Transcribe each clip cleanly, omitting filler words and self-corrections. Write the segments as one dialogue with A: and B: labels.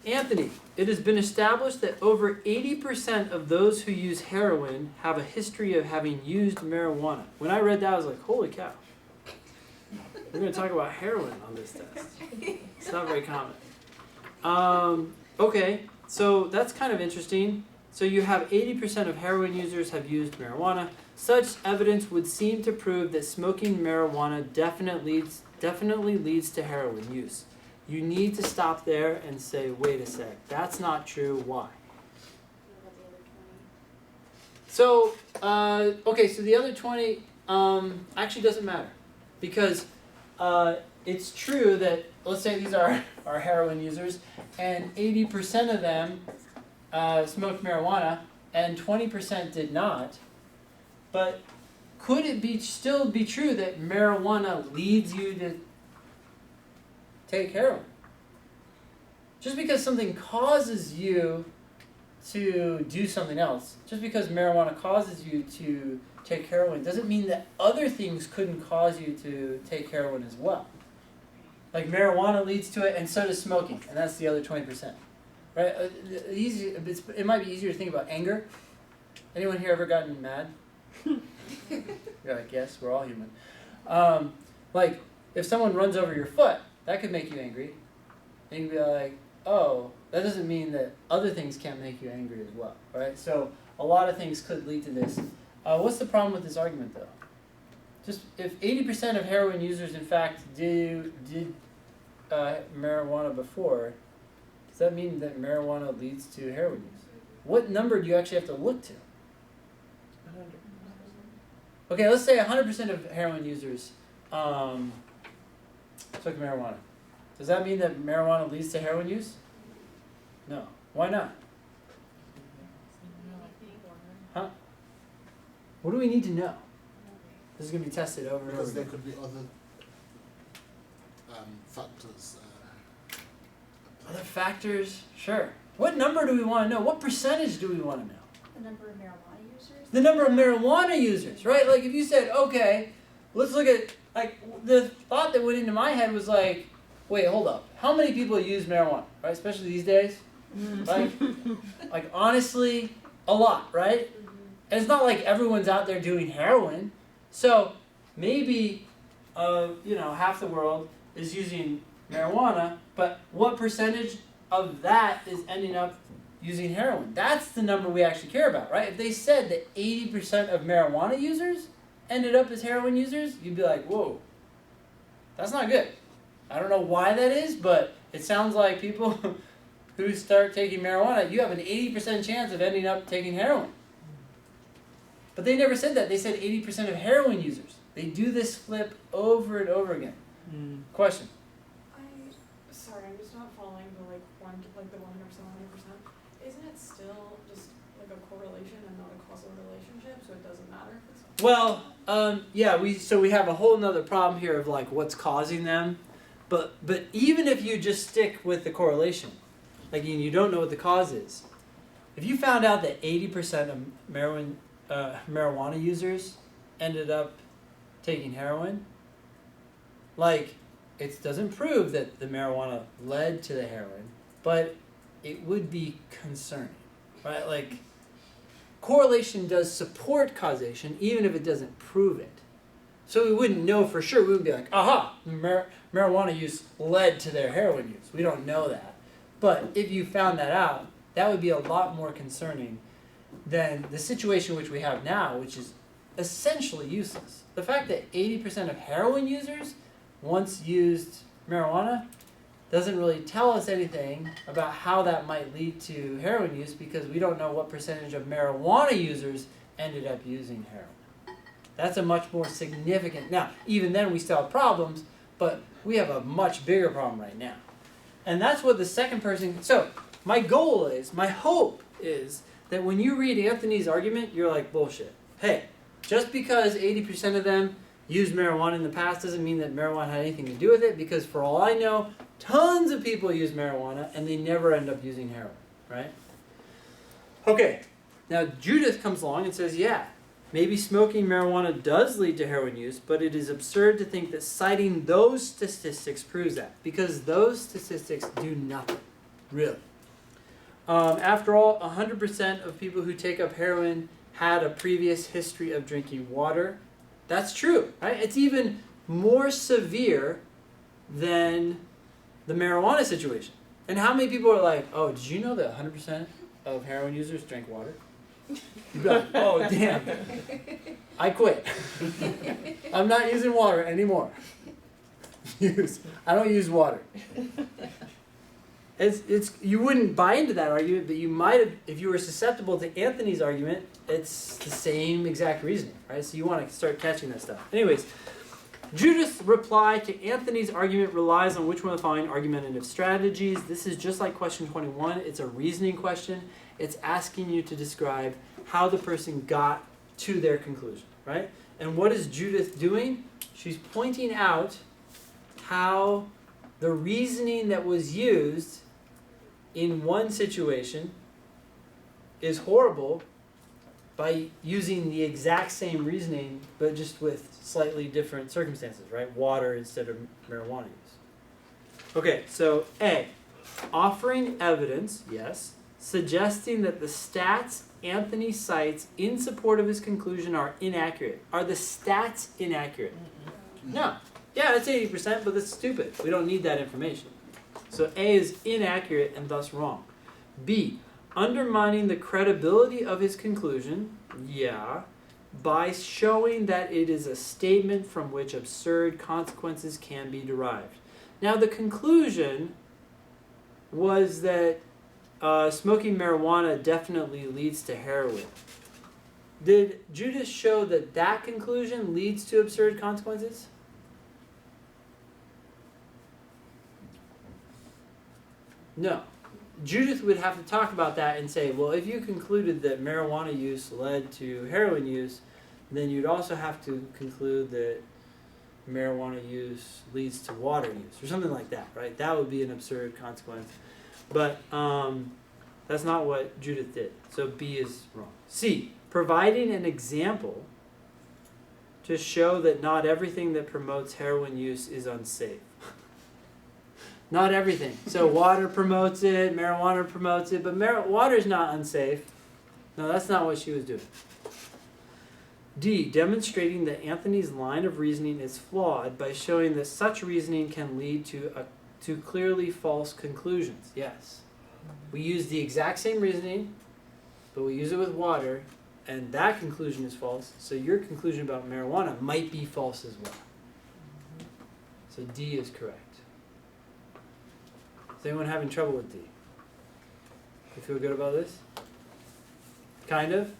A: Anthony, it has been established that over 80% of those who use heroin have a history of having used marijuana. When I read that, I was like, holy cow. We're going to talk about heroin on this test. It's not very common. Okay, so that's kind of interesting. So you have 80% of heroin users have used marijuana. Such evidence would seem to prove that smoking marijuana definitely leads to heroin use. You need to stop there and say, wait a sec, that's not true, why? So, okay, so the other 20 actually doesn't matter. Because it's true that, let's say these are our heroin users, and 80% of them smoked marijuana, and 20% did not. But could it still be true that marijuana leads you to take heroin? Just because something causes you to do something else, just because marijuana causes you to take heroin, doesn't mean that other things couldn't cause you to take heroin as well. Like marijuana leads to it, and so does smoking, and that's the other 20%. Right? It might be easier to think about anger. Anyone here ever gotten mad? You're like, yes, we're all human. Like, if someone runs over your foot, that could make you angry. And you can be like, oh, that doesn't mean that other things can't make you angry as well, right? So a lot of things could lead to this. What's the problem with this argument, though? Just if 80% of heroin users, in fact, did marijuana before, does that mean that marijuana leads to heroin use? What number do you actually have to look to?
B: 100.
A: Okay, let's say 100% of heroin users took marijuana. Does that mean that marijuana leads to heroin use? No. Why not? Huh? What do we need to know? This is going to be tested over and over
C: Because there
A: again.
C: could be other factors.
A: Other factors? Sure. What number do we want to know? What percentage do we want to know?
D: The number of marijuana users?
A: The number of marijuana users, right? Like if you said, okay, let's look at, like, the thought that went into my head was like, wait, hold up. How many people use marijuana, right? Especially these days. Like honestly, a lot, right? And it's not like everyone's out there doing heroin. So maybe, half the world is using marijuana, but what percentage of that is ending up using heroin? That's the number we actually care about, right? If they said that 80% of marijuana users ended up as heroin users, you'd be like, whoa, that's not good. I don't know why that is, but it sounds like people who start taking marijuana, you have an 80% chance of ending up taking heroin. But they never said that. They said 80% of heroin users. They do this flip over and over again. Question?
B: Sorry, I'm just not following the the 100%, 100%. Isn't it still just like a correlation and not a causal relationship? So it doesn't matter if it's.
A: Well, we have a whole nother problem here of like what's causing them. But even if you just stick with the correlation, like you don't know what the cause is, if you found out that 80% of marijuana users ended up taking heroin, like it doesn't prove that the marijuana led to the heroin, but it would be concerning, right? Like correlation does support causation even if it doesn't prove it. So we wouldn't know for sure. We would be like, aha, marijuana use led to their heroin use. We don't know that. But if you found that out, that would be a lot more concerning than the situation which we have now, which is essentially useless. The fact that 80% of heroin users once used marijuana doesn't really tell us anything about how that might lead to heroin use because we don't know what percentage of marijuana users ended up using heroin. That's a much more significant, now, even then we still have problems, but we have a much bigger problem right now. And that's what the second person, so my goal is, my hope is that when you read Anthony's argument, you're like, bullshit. Hey, just because 80% of them used marijuana in the past doesn't mean that marijuana had anything to do with it, because for all I know, tons of people use marijuana and they never end up using heroin, right? Okay, now Judith comes along and says, yeah, maybe smoking marijuana does lead to heroin use, but it is absurd to think that citing those statistics proves that, because those statistics do nothing, really. After all, 100% of people who take up heroin had a previous history of drinking water. That's true, right? It's even more severe than the marijuana situation. And how many people are like, oh, did you know that 100% of heroin users drink water? You'd be like, oh, damn. I quit. I'm not using water anymore. I don't use water. It's you wouldn't buy into that argument, but you might have, if you were susceptible to Anthony's argument. It's the same exact reasoning, right? So you want to start catching that stuff. Anyways, Judith's reply to Anthony's argument relies on which one of the following argumentative strategies. This is just like question 21. It's a reasoning question. It's asking you to describe how the person got to their conclusion, right? And what is Judith doing? She's pointing out how the reasoning that was used in one situation is horrible by using the exact same reasoning, but just with slightly different circumstances, right? Water instead of marijuana use. Okay, so A, offering evidence, yes, suggesting that the stats Anthony cites in support of his conclusion are inaccurate. Are the stats inaccurate? No. Yeah, that's 80%, but that's stupid. We don't need that information. So A is inaccurate and thus wrong. B, undermining the credibility of his conclusion, yeah, by showing that it is a statement from which absurd consequences can be derived. Now the conclusion was that smoking marijuana definitely leads to heroin. Did Judith show that that conclusion leads to absurd consequences? No. Judith would have to talk about that and say, well, if you concluded that marijuana use led to heroin use, then you'd also have to conclude that marijuana use leads to water use, or something like that, right? That would be an absurd consequence. But that's not what Judith did. So B is wrong. C, providing an example to show that not everything that promotes heroin use is unsafe. Not everything. So water promotes it, marijuana promotes it, but water is not unsafe. No, that's not what she was doing. D, demonstrating that Anthony's line of reasoning is flawed by showing that such reasoning can lead to clearly false conclusions. Yes. We use the exact same reasoning, but we use it with water, and that conclusion is false, so your conclusion about marijuana might be false as well. So D is correct. Is anyone having trouble with D? You feel good about this? Kind of?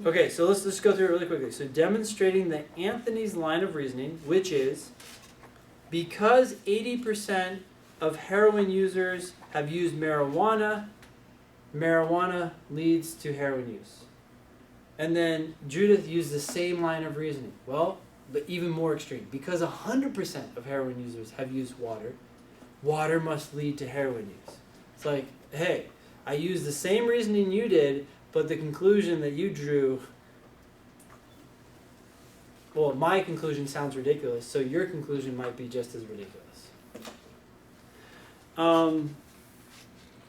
A: Okay, so let's go through it really quickly. So demonstrating that Anthony's line of reasoning, which is because 80% of heroin users have used marijuana, marijuana leads to heroin use. And then Judith used the same line of reasoning. Well, but even more extreme. Because 100% of heroin users have used water, water must lead to heroin use. It's like, hey, I used the same reasoning you did, but the conclusion that you drew, well, my conclusion sounds ridiculous, so your conclusion might be just as ridiculous.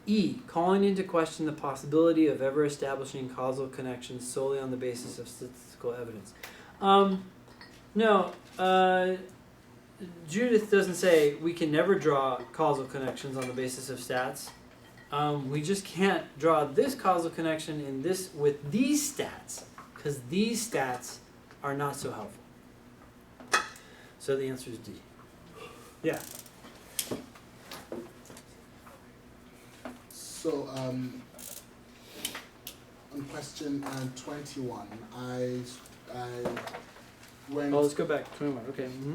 A: E, calling into question the possibility of ever establishing causal connections solely on the basis of statistical evidence. No, Judith doesn't say we can never draw causal connections on the basis of stats. We just can't draw this causal connection in this with these stats, because these stats are not so helpful. So the answer is D. Yeah.
C: So on question 21, I went.
A: Oh, let's go back. 21. Okay. Mm-hmm.